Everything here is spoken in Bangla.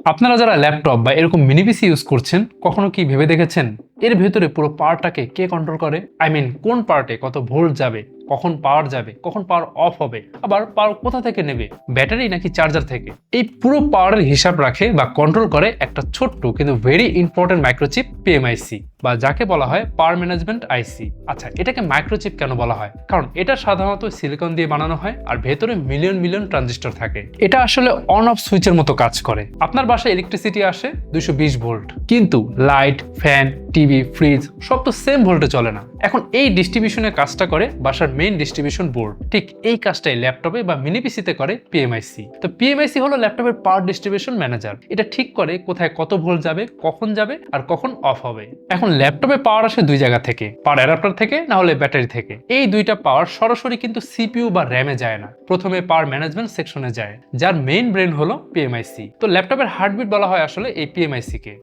আপনারা যারা ল্যাপটপ বা এরকম মিনি পিসি ইউজ করছেন কখনো কি ভেবে দেখেছেন এর ভেতরে পুরো পাওয়ারটাকে কে কন্ট্রোল করে? কোন পার্টে কত ভোল্ট যাবে, কখন পাওয়ার যাবে, কখন পাওয়ার অফ হবে, আবার পাওয়ার কোথা থেকে নেবে, ব্যাটারি নাকি চার্জার থেকে? এই পুরো পাওয়ারের হিসাব রাখে বা কন্ট্রোল করে একটা ছোট্ট কিন্তু ভেরি ইম্পর্টেন্ট মাইক্রোচিপ পিএমআইসি, বা যাকে বলা হয় পাওয়ার ম্যানেজমেন্ট আইসি। আচ্ছা, এটাকে মাইক্রোচিপ কেন বলা হয়? কারণ এটা সাধারণত সিলিকন দিয়ে বানানো হয় আর ভেতরে মিলিয়ন মিলিয়ন ট্রানজিস্টর থাকে। এটা আসলে অন অফ সুইচের মতো কাজ করে। আপনার বাসায় ইলেকট্রিসিটি আসে 220 ভোল্ট, কিন্তু লাইট, ফ্যান, টিভি, ফ্রিজ সব তো সেম ভোল্টে চলে না। এখন এই ডিস্ট্রিবিউশনের কাজটা করে বাসার মেইন ডিস্ট্রিবিউশন বোর্ড। ঠিক এই কাজটাই ল্যাপটপে বা মিনি পিসিতে করে পিএমআইসি। তো পিএমআইসি হলো ল্যাপটপের পাওয়ার ডিস্ট্রিবিউশন ম্যানেজার। এটা ঠিক করে কোথায় কত ভোল্ট যাবে, কখন যাবে আর কখন অফ হবে। এখন ল্যাপটপে পাওয়ার আসে দুই জায়গা থেকে, পাওয়ার অ্যাডাপ্টার থেকে না হলে ব্যাটারি থেকে। এই দুইটা পাওয়ার সরাসরি কিন্তু সিপিইউ বা র্যামে যায় না, প্রথমে পাওয়ার ম্যানেজমেন্ট সেকশনে যায়, যার মেইন ব্রেন হলো পিএমআইসি। তো ল্যাপটপের হার্টবিট বলা হয় আসলে এই পিএমআইসি কে।